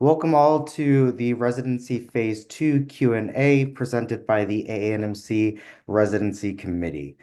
Welcome all to the Residency Phase 2 Q&A presented by the AANMC Residency Committee.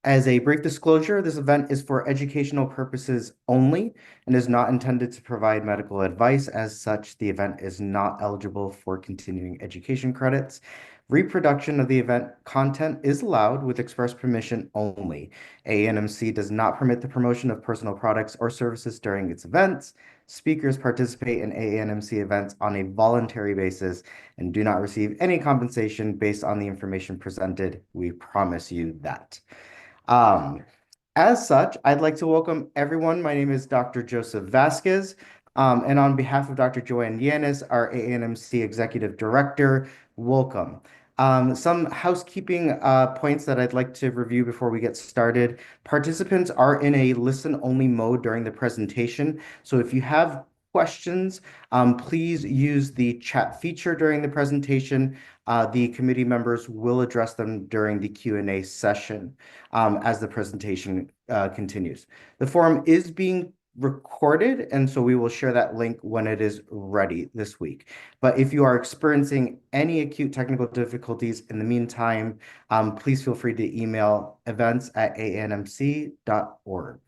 As a brief disclosure, this event is for educational purposes only and is not intended to provide medical advice. As such, the event is not eligible for continuing education credits. Reproduction of the event content is allowed with express permission only. AANMC does not permit the promotion of personal products or services during its events. Speakers participate in AANMC events on a voluntary basis and do not receive any compensation based on the information presented. We promise you that. Um, as such, I'd like to welcome everyone. My name is Dr. Joseph Vasquez, and on behalf of Dr. Joanne Yanis, our AANMC Executive Director, welcome. Some housekeeping points that I'd like to review before we get started. Participants are in a listen-only mode during the presentation, so if you have questions, please use the chat feature during the presentation. The committee members will address them during the Q&A session as the presentation continues. The forum is being recorded, and so we will share that link when it is ready this week. But if you are experiencing any acute technical difficulties in the meantime, please feel free to email events@aanmc.org.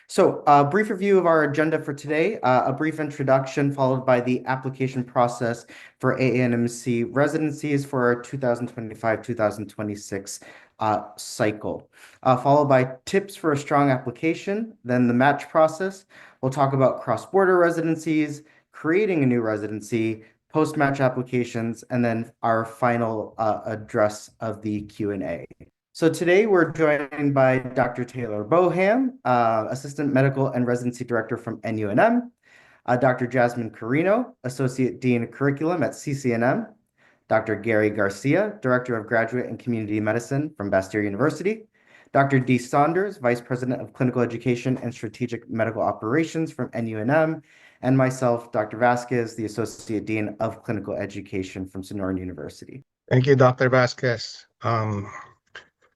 So a brief review of our agenda for today, a brief introduction followed by the application process for AANMC residencies for our 2025-2026 cycle, followed by tips for a strong application, then the match process. We'll talk about cross-border residencies, creating a new residency, post-match applications, and then our final address of the Q&A. So today we're joined by Dr. Taylor Boham, Assistant Medical and Residency Director from NUNM, Dr. Jasmine Carino, Associate Dean of Curriculum at CCNM, Dr. Gary Garcia, Director of Graduate and Community Medicine from Bastyr University, Dr. Dee Saunders, Vice President of Clinical Education and Strategic Medical Operations from NUNM, and myself, Dr. Vasquez, the Associate Dean of Clinical Education from Sonoran University. Thank you, Dr. Vasquez.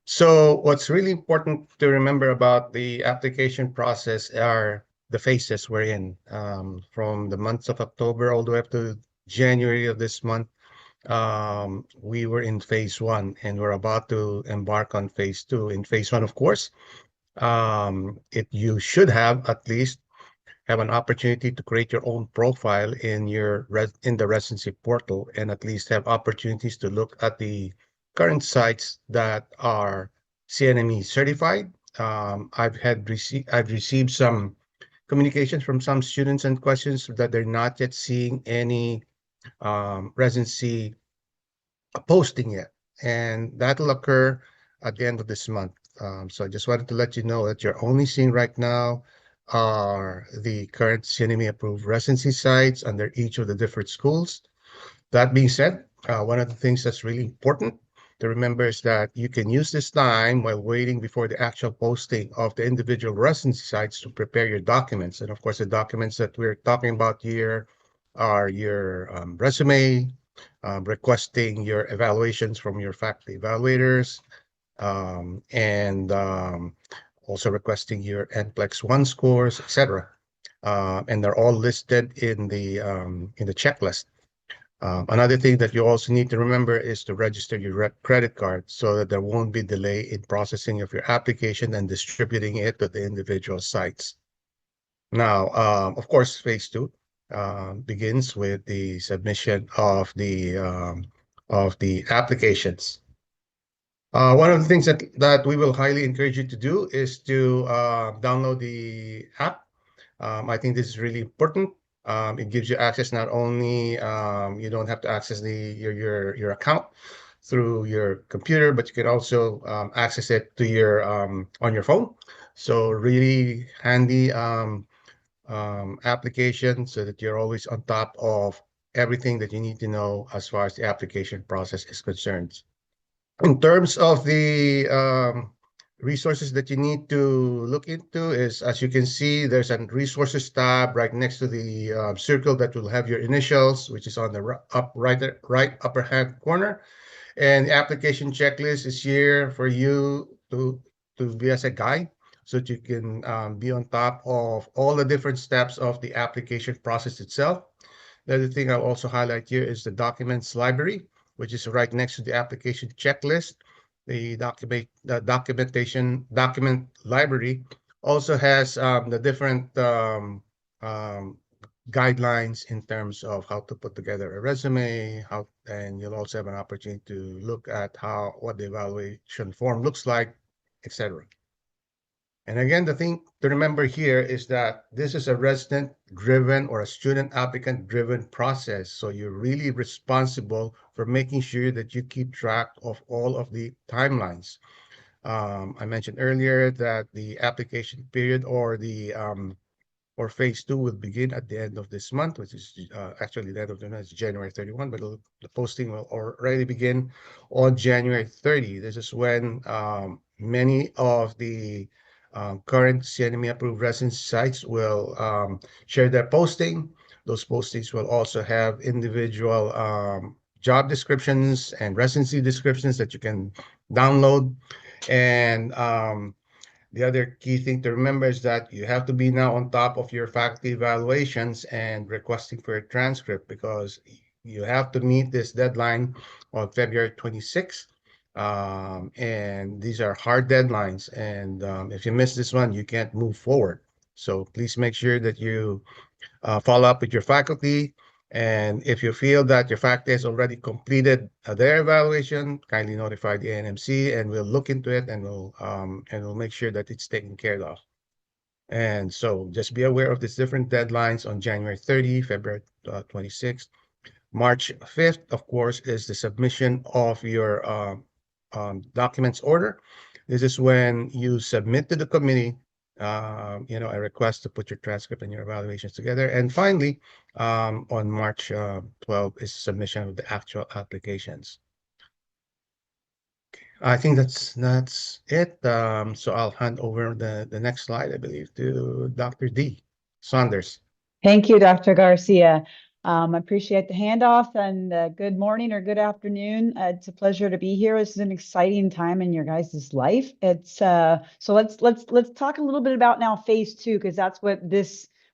So what's really important to remember about the application process are the phases we're in. From the months of October all the way up to January of this month, we were in phase 1 and we're about to embark on phase 2. In phase 1, of course, you should have at least have an opportunity to create your own profile in the residency portal and at least have opportunities to look at the current sites that are CNME certified. I've received some communications from some students and questions that they're not yet seeing any residency posting yet, and that'll occur at the end of this month. So I just wanted to let you know that you're only seeing right now are the current CNME approved residency sites under each of the different schools. That being said, one of the things that's really important to remember is that you can use this time while waiting before the actual posting of the individual residency sites to prepare your documents. And of course, the documents that we're talking about here are your resume, requesting your evaluations from your faculty evaluators, and also requesting your NCLEX 1 scores, etc. And they're all listed in the checklist. Another thing that you also need to remember is to register your credit card so that there won't be delay in processing of your application and distributing it to the individual sites. Now, of course, phase 2 begins with the submission of the applications. One of the things that we will highly encourage you to do is to download the app. I think this is really important. It gives you access not only you don't have to access your account through your computer, but you can also access it to your on your phone. So really handy application so that you're always on top of everything that you need to know as far as the application process is concerned. In terms of the resources that you need to look into is, as you can see, there's a resources tab right next to the circle that will have your initials, which is on the right upper hand corner. And the application checklist is here for you to be as a guide so that you can be on top of all the different steps of the application process itself. The other thing I'll also highlight here is the documents library, which is right next to the application checklist. The document library also has the different um, guidelines in terms of how to put together a resume, and you'll also have an opportunity to look at what the evaluation form looks like, etc. And again, the thing to remember here is that this is a resident-driven or a student applicant-driven process. So you're really responsible for making sure that you keep track of all of the timelines. I mentioned earlier that the application period or phase two will begin at the end of this month, which is actually the end of the month is January 31, but the posting will already begin on January 30. This is when many of the current CNME approved residence sites will share their posting. Those postings will also have individual job descriptions and residency descriptions that you can download. And the other key thing to remember is that you have to be now on top of your faculty evaluations and requesting for a transcript because you have to meet this deadline on February 26th. And these are hard deadlines. And if you miss this one, you can't move forward. So please make sure that you follow up with your faculty. And if you feel that your faculty has already completed their evaluation, kindly notify the AANMC and we'll look into it and we'll make sure that it's taken care of. And so just be aware of these different deadlines on January 30, February 26th. March 5th, of course, is the submission of your documents order. This is when you submit to the committee, a request to put your transcript and your evaluations together. And finally, on March 12th is submission of the actual applications. I think that's it. So I'll hand over the next slide, I believe, to Dr. D. Saunders. Thank you, Dr. Garcia. I appreciate the handoff and good morning or good afternoon. It's a pleasure to be here. This is an exciting time in your guys' life. It's so let's talk a little bit about now phase two, because that's what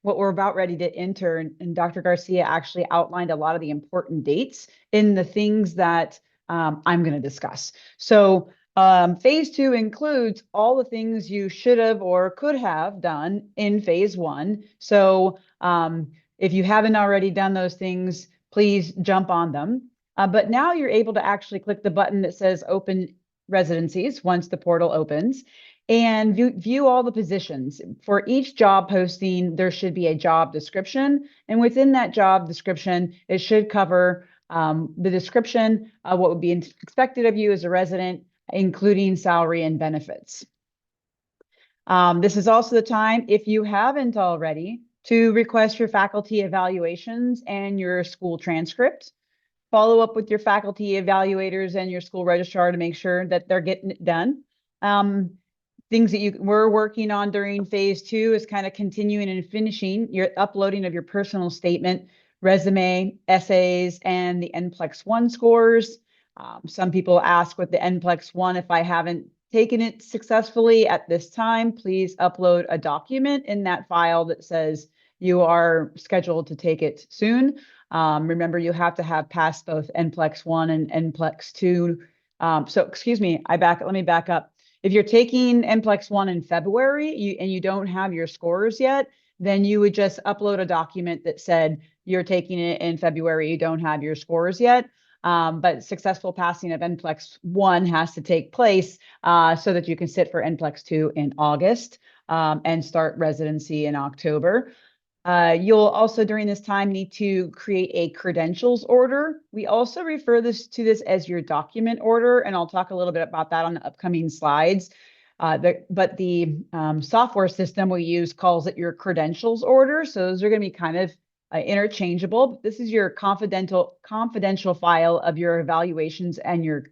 we're about ready to enter. And Dr. Garcia actually outlined a lot of the important dates in the things that I'm going to discuss. So phase two includes all the things you should have or could have done in phase one. So if you haven't already done those things, please jump on them. But now you're able to actually click the button that says open residencies once the portal opens and view all the positions. For each job posting, there should be a job description. And within that job description, it should cover the description of what would be expected of you as a resident, including salary and benefits. This is also the time, if you haven't already, to request your faculty evaluations and your school transcript. Follow up with your faculty evaluators and your school registrar to make sure that they're getting it done. Things that you were working on during phase two is kind of continuing and finishing your uploading of your personal statement, resume, essays, and the NPLEX 1 scores. Some people ask with the NPLEX 1, if I haven't taken it successfully at this time, please upload a document in that file that says you are scheduled to take it soon. Remember, you have to have passed both NPLEX 1 and NPLEX 2. Excuse me, let me back up. If you're taking NPLEX 1 in February and you don't have your scores yet, then you would just upload a document that said you're taking it in February, you don't have your scores yet. But successful passing of NPLEX 1 has to take place so that you can sit for NPLEX 2 in August and start residency in October. You'll also during this time need to create a credentials order. We also refer to this as your document order, and I'll talk a little bit about that on the upcoming slides. But the software system we use calls it your credentials order. So those are going to be kind of interchangeable. This is your confidential file of your evaluations and your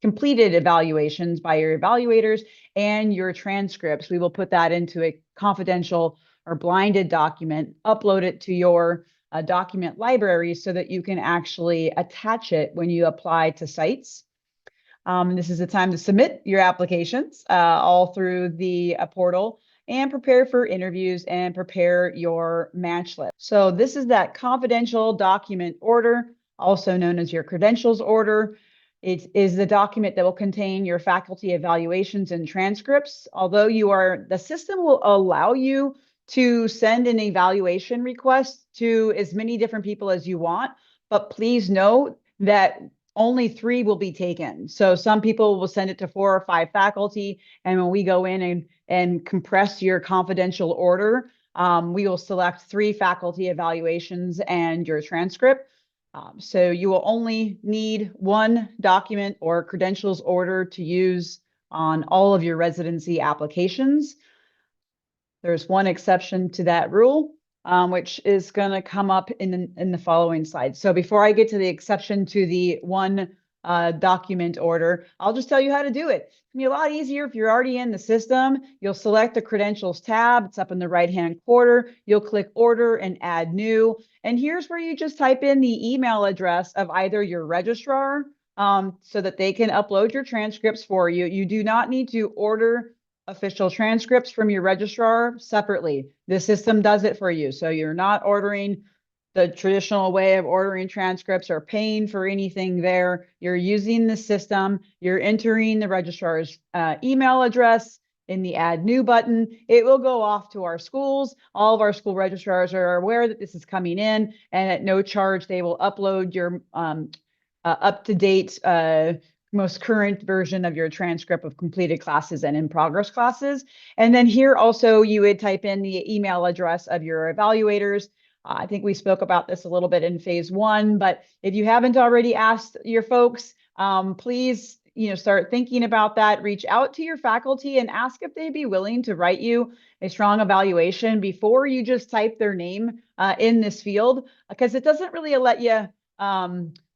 completed evaluations by your evaluators and your transcripts. We will put that into a confidential or blinded document, upload it to your document library so that you can actually attach it when you apply to sites. This is the time to submit your applications all through the portal. and prepare for interviews and prepare your match list. So this is that confidential document order, also known as your credentials order. It is the document that will contain your faculty evaluations and transcripts. Although the system will allow you to send an evaluation request to as many different people as you want, but please note that only 3 will be taken. So some people will send it to 4 or 5 faculty, and when we go in and compress your confidential order, we will select 3 faculty evaluations and your transcript. So you will only need 1 document or credentials order to use on all of your residency applications. There's one exception to that rule, which is going to come up in the following slide. So before I get to the exception to the 1 document order, I'll just tell you how to do it. It's going to be a lot easier if you're already in the system. You'll select the credentials tab. It's up in the right-hand corner. You'll click order and add new. And here's where you just type in the email address of either your registrar so that they can upload your transcripts for you. You do not need to order official transcripts from your registrar separately. The system does it for you. So you're not ordering the traditional way of ordering transcripts or paying for anything there. You're using the system. You're entering the registrar's email address in the add new button. It will go off to our schools. All of our school registrars are aware that this is coming in, and at no charge, they will upload your up-to-date most current version of your transcript of completed classes and in progress classes. And then here also you would type in the email address of your evaluators. I think we spoke about this a little bit in phase 1, but if you haven't already asked your folks, please start thinking about that. Reach out to your faculty and ask if they'd be willing to write you a strong evaluation before you just type their name in this field, because it doesn't really let you,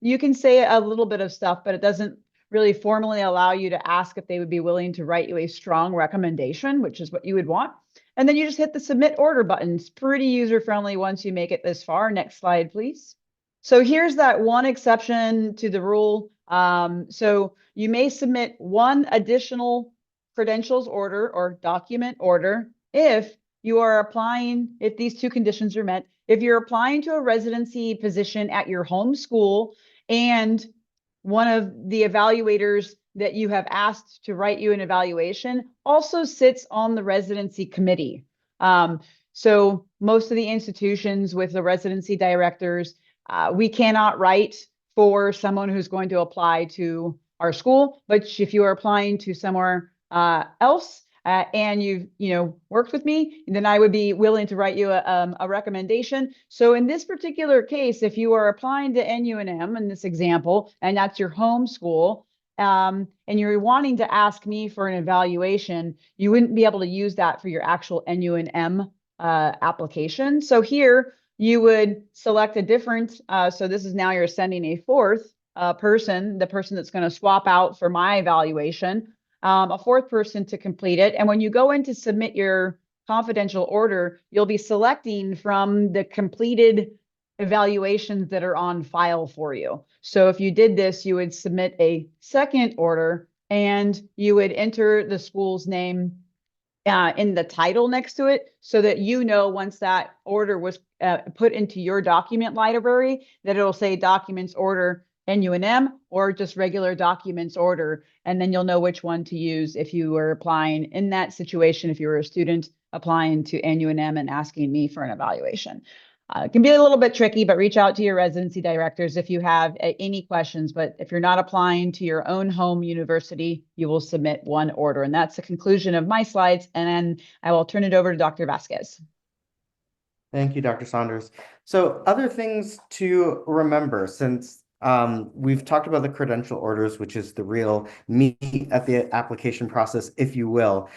you can say a little bit of stuff, but it doesn't really formally allow you to ask if they would be willing to write you a strong recommendation, which is what you would want. And then you just hit the submit order button. It's pretty user-friendly once you make it this far. Next slide, please. So here's that one exception to the rule. So you may submit 1 additional credentials order or document order if you are applying, if these 2 conditions are met, if you're applying to a residency position at your home school and one of the evaluators that you have asked to write you an evaluation also sits on the residency committee. So most of the institutions with the residency directors, we cannot write for someone who's going to apply to our school, but if you are applying to somewhere else and you've worked with me, then I would be willing to write you a recommendation. So in this particular case, if you are applying to NUNM in this example, and that's your home school, and you're wanting to ask me for an evaluation, you wouldn't be able to use that for your actual NUNM application. So here you would select a different, so this is now you're sending a 4th person, the person that's going to swap out for my evaluation, a 4th person to complete it. And when you go in to submit your confidential order, you'll be selecting from the completed evaluations that are on file for you. So if you did this, you would submit a 2nd order and you would enter the school's name in the title next to it so that once that order was put into your document library, that it'll say documents order NUNM or just regular documents order. And then you'll know which one to use if you were applying in that situation, if you were a student applying to NUNM and asking me for an evaluation. It can be a little bit tricky, but reach out to your residency directors if you have any questions. But if you're not applying to your own home university, you will submit 1 order. And that's the conclusion of my slides. And then I will turn it over to Dr. Vasquez. Thank you, Dr. Saunders. So other things to remember, since we've talked about the credential orders, which is the real meat at the application process, if you will.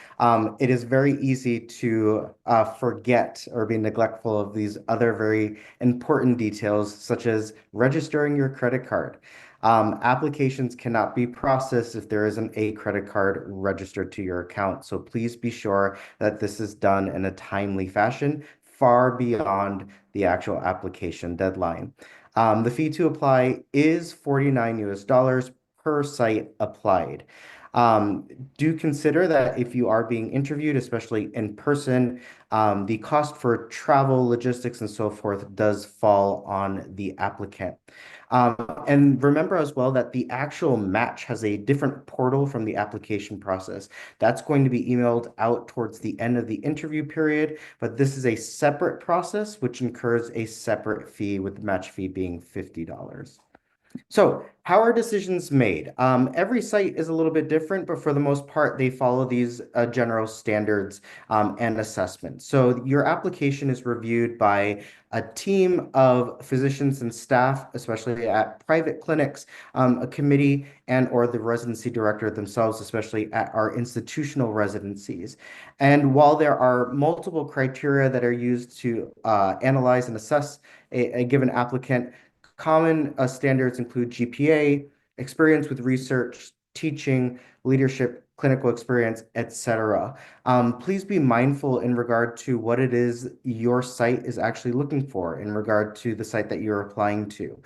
It is very easy to forget or be neglectful of these other very important details, such as registering your credit card. Applications cannot be processed if there isn't a credit card registered to your account. So please be sure that this is done in a timely fashion, far beyond the actual application deadline. The fee to apply is $49 per site applied. Do consider that if you are being interviewed, especially in person, the cost for travel, logistics, and so forth does fall on the applicant. And remember as well that the actual match has a different portal from the application process. That's going to be emailed out towards the end of the interview period, but this is a separate process which incurs a separate fee, with the match fee being $50. So, how are decisions made? Every site is a little bit different, but for the most part, they follow these general standards and assessments. So, your application is reviewed by a team of physicians and staff, especially at private clinics, a committee, and or the residency director themselves, especially at our institutional residencies. And while there are multiple criteria that are used to analyze and assess a given applicant, common standards include GPA, experience with research, teaching, leadership, clinical experience, etc. Please be mindful in regard to what it is your site is actually looking for in regard to the site that you're applying to.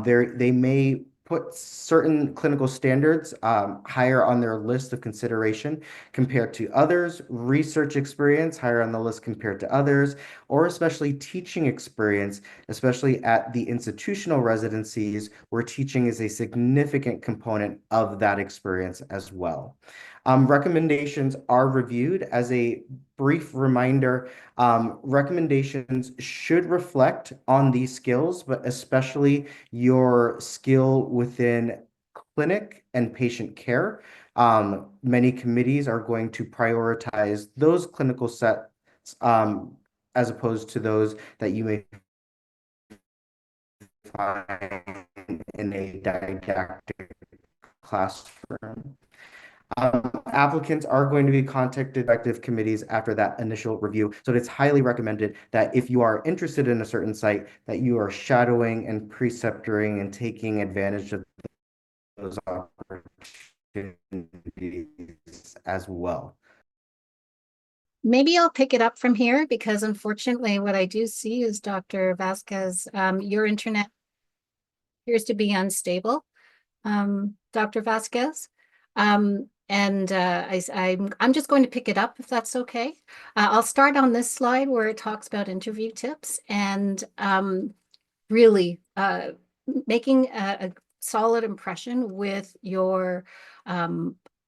They may put certain clinical standards higher on their list of consideration compared to others, research experience higher on the list compared to others, or especially teaching experience, especially at the institutional residencies where teaching is a significant component of that experience as well. Recommendations are reviewed. As a brief reminder, recommendations should reflect on these skills, but especially your skill within clinic and patient care. Many committees are going to prioritize those clinical sets as opposed to those that you may find in a didactic classroom. Applicants are going to be contacted by active committees after that initial review. So it's highly recommended that if you are interested in a certain site, that you are shadowing and preceptoring and taking advantage of those opportunities as well. Maybe I'll pick it up from here because unfortunately what I do see is Dr. Vasquez, your internet appears to be unstable, Dr. Vasquez. I'm just going to pick it up if that's okay. I'll start on this slide where it talks about interview tips and really making a solid impression with your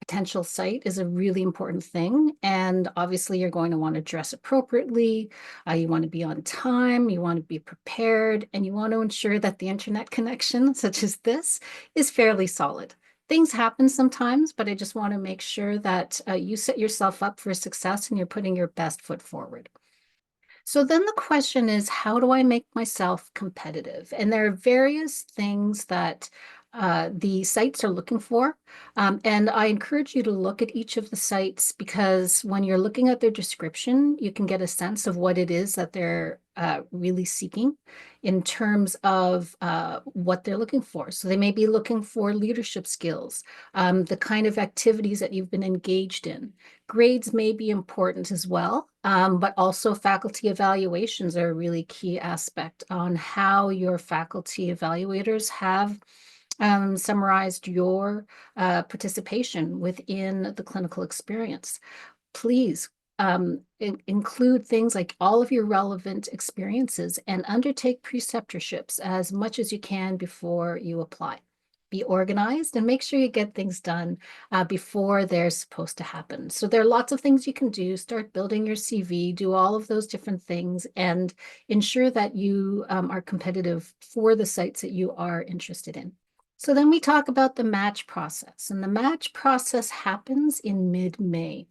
potential site is a really important thing. And obviously you're going to want to dress appropriately. You want to be on time, you want to be prepared, and you want to ensure that the internet connection, such as this, is fairly solid. Things happen sometimes, but I just want to make sure that you set yourself up for success and you're putting your best foot forward. So then the question is, how do I make myself competitive? And there are various things that the sites are looking for. And I encourage you to look at each of the sites because when you're looking at their description, you can get a sense of what it is that they're really seeking in terms of what they're looking for. So they may be looking for leadership skills, the kind of activities that you've been engaged in. Grades may be important as well, but also faculty evaluations are a really key aspect on how your faculty evaluators have summarized your participation within the clinical experience. Please include things like all of your relevant experiences and undertake preceptorships as much as you can before you apply. Be organized and make sure you get things done before they're supposed to happen. So there are lots of things you can do. Start building your CV, do all of those different things, and ensure that you are competitive for the sites that you are interested in. So then we talk about the match process, and the match process happens in mid-May.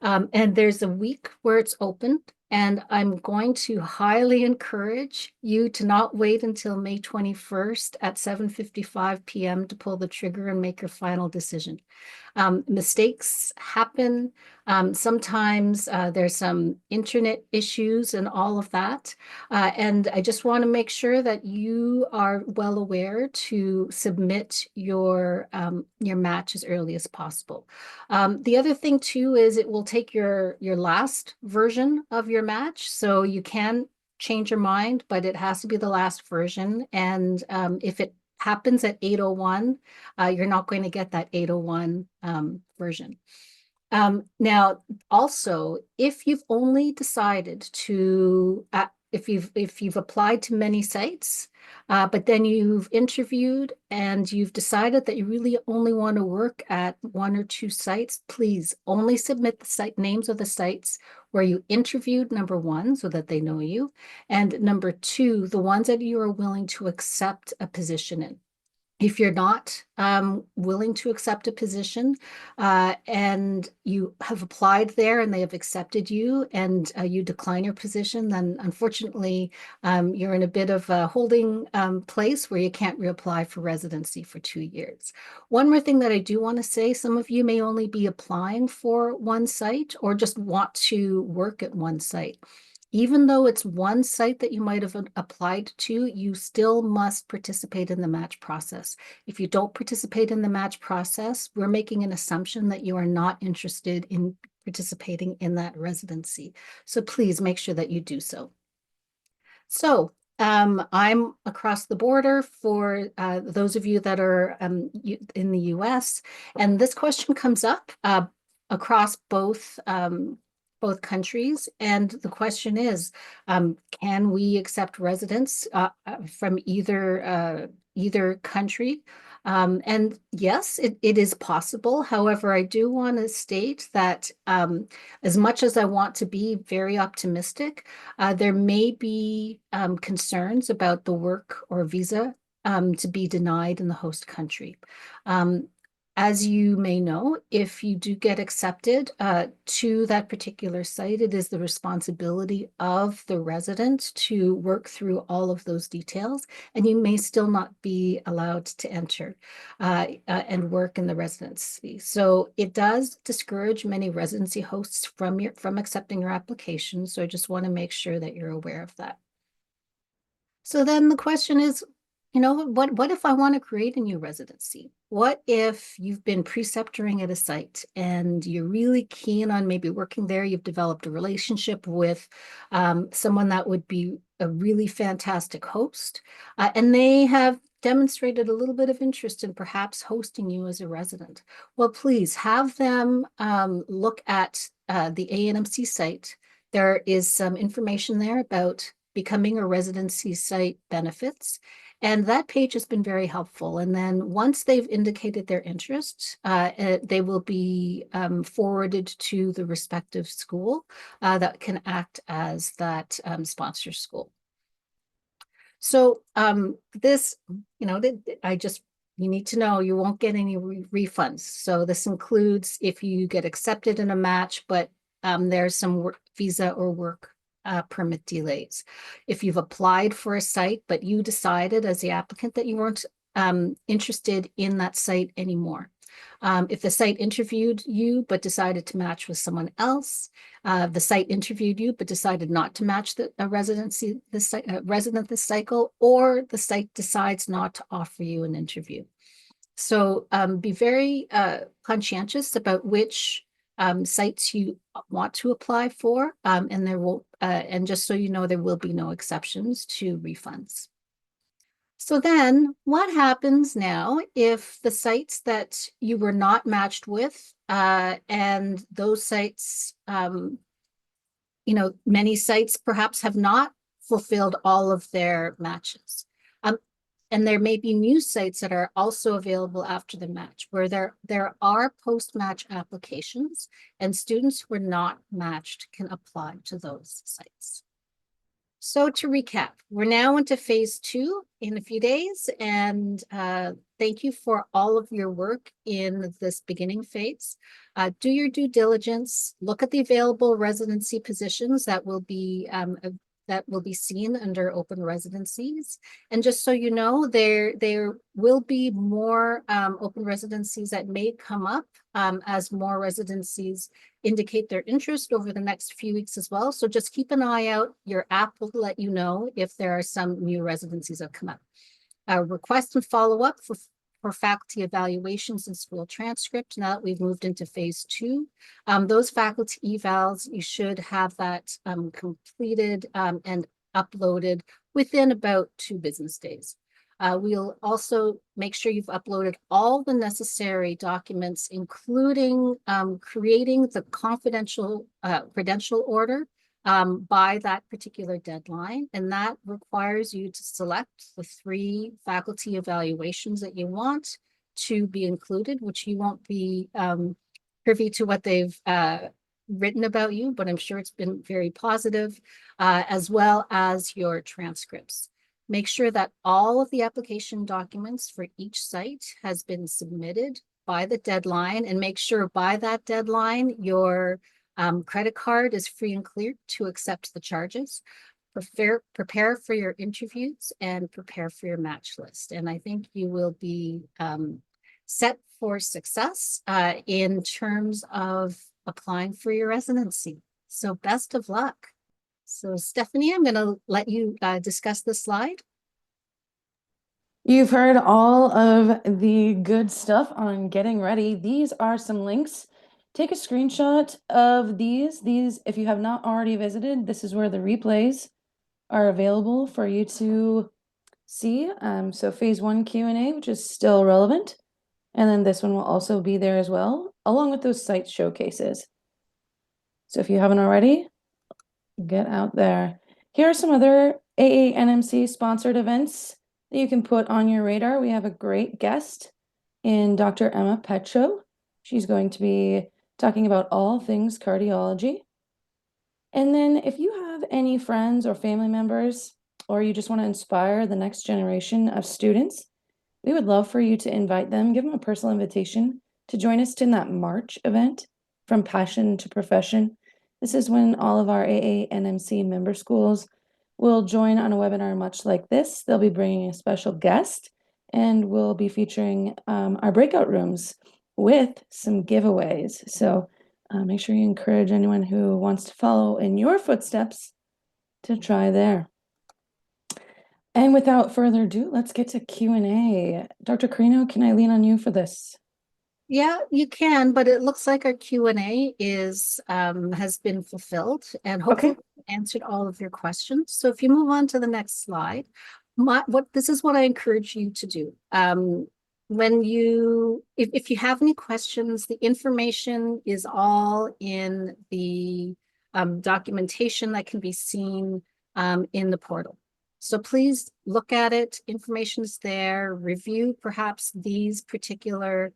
And there's a week where it's open, and I'm going to highly encourage you to not wait until May 21st at 7:55 p.m. to pull the trigger and make your final decision. Mistakes happen. Sometimes there's some internet issues and all of that. And I just want to make sure that you are well aware to submit your match as early as possible. The other thing too is it will take your last version of your match. So you can change your mind, but it has to be the last version. And if it happens at 8:01, you're not going to get that 8:01 version. Now, also, if you've only decided to, if you've applied to many sites, but then you've interviewed and you've decided that you really only want to work at 1 or 2 sites, please only submit the site names of the sites where you interviewed, number 1, so that they know you, and number 2, the ones that you are willing to accept a position in. If you're not willing to accept a position and you have applied there and they have accepted you and you decline your position, then unfortunately you're in a bit of a holding place where you can't reapply for residency for 2 years. One more thing that I do want to say, some of you may only be applying for one site or just want to work at one site. Even though it's one site that you might have applied to, you still must participate in the match process. If you don't participate in the match process, we're making an assumption that you are not interested in participating in that residency. So please make sure that you do so. So I'm across the border for those of you that are in the US, and this question comes up across both countries. And the question is, can we accept residents from either country? And yes, it is possible. However, I do want to state that as much as I want to be very optimistic, there may be concerns about the work or visa to be denied in the host country. As you may know, if you do get accepted to that particular site, it is the responsibility of the resident to work through all of those details, and you may still not be allowed to enter and work in the residency. So it does discourage many residency hosts from accepting your application. So I just want to make sure that you're aware of that. So then the question is, what if I want to create a new residency? What if you've been preceptoring at a site and you're really keen on maybe working there? You've developed a relationship with someone that would be a really fantastic host, and they have demonstrated a little bit of interest in perhaps hosting you as a resident. Well, please have them look at the AANMC site. There is some information there about becoming a residency site benefits. And that page has been very helpful. And then once they've indicated their interest, they will be forwarded to the respective school that can act as that sponsor school. So this, you need to know you won't get any refunds. So this includes if you get accepted in a match, but there's some visa or work permit delays. If you've applied for a site, but you decided as the applicant that you weren't interested in that site anymore. If the site interviewed you, but decided to match with someone else, the site interviewed you, but decided not to match the resident this cycle, or the site decides not to offer you an interview. So be very conscientious about which sites you want to apply for, and there will, and just so you know, there will be no exceptions to refunds. So then what happens now if the sites that you were not matched with, and those sites, many sites perhaps have not fulfilled all of their matches. And there may be new sites that are also available after the match, where there are post-match applications, and students who are not matched can apply to those sites. So to recap, we're now into phase 2 in a few days, and thank you for all of your work in this beginning phase. Do your due diligence, look at the available residency positions that will be seen under open residencies. And just so you know, there will be more open residencies that may come up as more residencies indicate their interest over the next few weeks as well. So just keep an eye out. Your app will let you know if there are some new residencies that come up. Request and follow up for faculty evaluations and school transcript. Now that we've moved into phase 2, those faculty evals, you should have that completed and uploaded within about 2 business days. We'll also make sure you've uploaded all the necessary documents, including creating the confidential credential order by that particular deadline. And that requires you to select the 3 faculty evaluations that you want to be included, which you won't be privy to what they've written about you, but I'm sure it's been very positive, as well as your transcripts. Make sure that all of the application documents for each site has been submitted by the deadline, and make sure by that deadline your credit card is free and clear to accept the charges. Prepare for your interviews and prepare for your match list. And I think you will be set for success in terms of applying for your residency. So best of luck. So Stephanie, I'm going to let you discuss the slide. You've heard all of the good stuff on getting ready. These are some links. Take a screenshot of these. If you have not already visited, this is where the replays are available for you to see. So phase 1 Q&A, which is still relevant. And then this one will also be there as well, along with those site showcases. So if you haven't already, get out there. Here are some other AANMC sponsored events that you can put on your radar. We have a great guest in Dr. Emma Petro. She's going to be talking about all things cardiology. And then if you have any friends or family members, or you just want to inspire the next generation of students, we would love for you to invite them, give them a personal invitation to join us in that March event, From Passion to Profession. This is when all of our AANMC member schools will join on a webinar much like this. They'll be bringing a special guest, and we'll be featuring our breakout rooms with some giveaways. So make sure you encourage anyone who wants to follow in your footsteps to try there. And without further ado, let's get to Q&A. Dr. Carino, can I lean on you for this? Yeah, you can, but it looks like our Q&A is has been fulfilled, and hopefully answered all of your questions. So if you move on to the next slide, this is what I encourage you to do. If you have any questions, the information is all in the documentation that can be seen in the portal. So please look at it. Information is there. Review perhaps this particular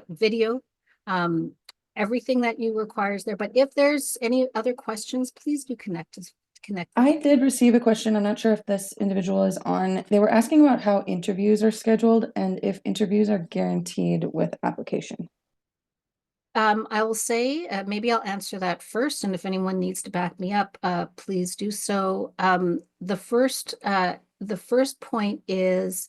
video. Everything that you require is there. But if there's any other questions, please do connect. I did receive a question. I'm not sure if this individual is on. They were asking about how interviews are scheduled and if interviews are guaranteed with application. I will say, maybe I'll answer that first, and if anyone needs to back me up, please do so. The first point is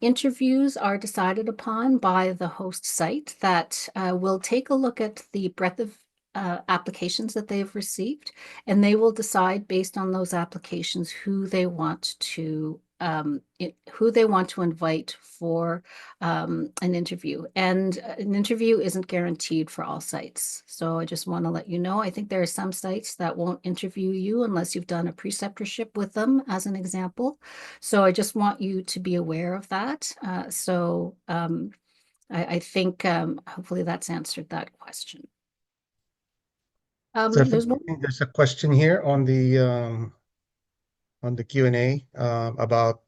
interviews are decided upon by the host site that will take a look at the breadth of applications that they've received, and they will decide based on those applications who they want to invite for an interview. And an interview isn't guaranteed for all sites. So I just want to let you know, I think there are some sites that won't interview you unless you've done a preceptorship with them, as an example. So I just want you to be aware of that. I think hopefully that's answered that question. There's a question here on the Q&A about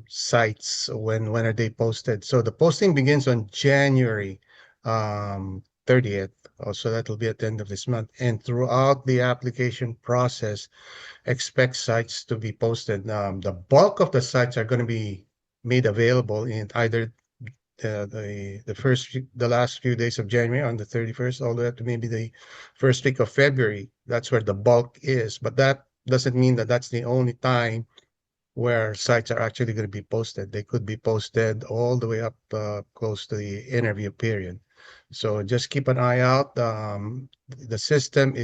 sites. When are they posted? So the posting begins on January 30th. So that'll be at the end of this month. And throughout the application process, expect sites to be posted. The bulk of the sites are going to be made available in either the last few days of January, on the 31st, all the way up to maybe the first week of February. That's where the bulk is. But that doesn't mean that that's the only time where sites are actually going to be posted. They could be posted all the way up close to the interview period. So just keep an eye out. The system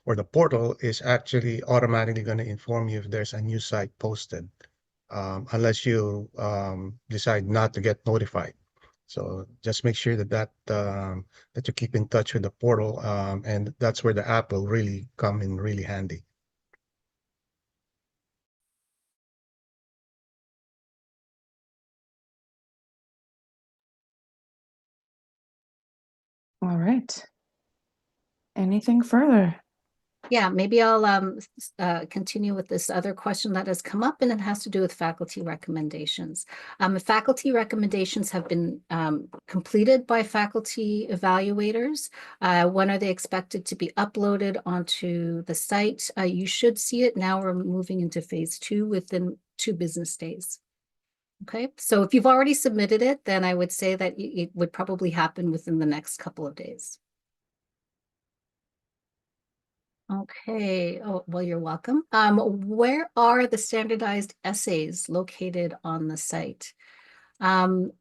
or the portal is actually automatically going to inform you if there's a new site posted, unless you decide not to get notified. So just make sure that you keep in touch with the portal, and that's where the app will really come in really handy. All right. Anything further? Yeah, maybe I'll continue with this other question that has come up, and it has to do with faculty recommendations. Faculty recommendations have been completed by faculty evaluators. When are they expected to be uploaded onto the site? You should see it now. We're moving into phase 2 within 2 business days. Okay, so if you've already submitted it, then I would say that it would probably happen within the next couple of days. Okay, oh, well, you're welcome. Where are the standardized essays located on the site? I'm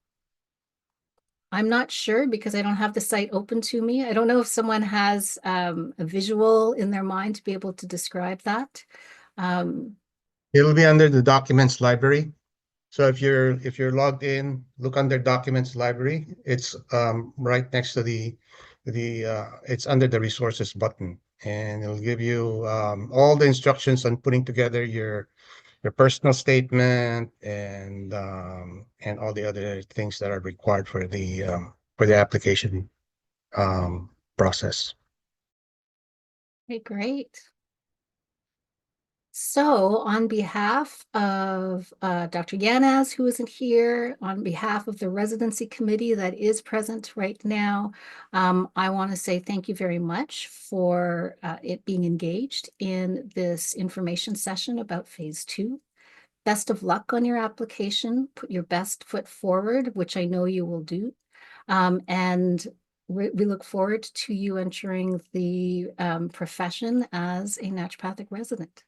not sure because I don't have the site open to me. I don't know if someone has a visual in their mind to be able to describe that. It'll be under the documents library. So if you're logged in, look under documents library. It's right next to the it's under the resources button, and it'll give you all the instructions on putting together your personal statement and all the other things that are required for the application process. Okay, great. So on behalf of Dr. Yanez, who isn't here, on behalf of the residency committee that is present right now, I want to say thank you very much for it being engaged in this information session about phase 2. Best of luck on your application. Put your best foot forward, which I know you will do. And we look forward to you entering the profession as a naturopathic resident.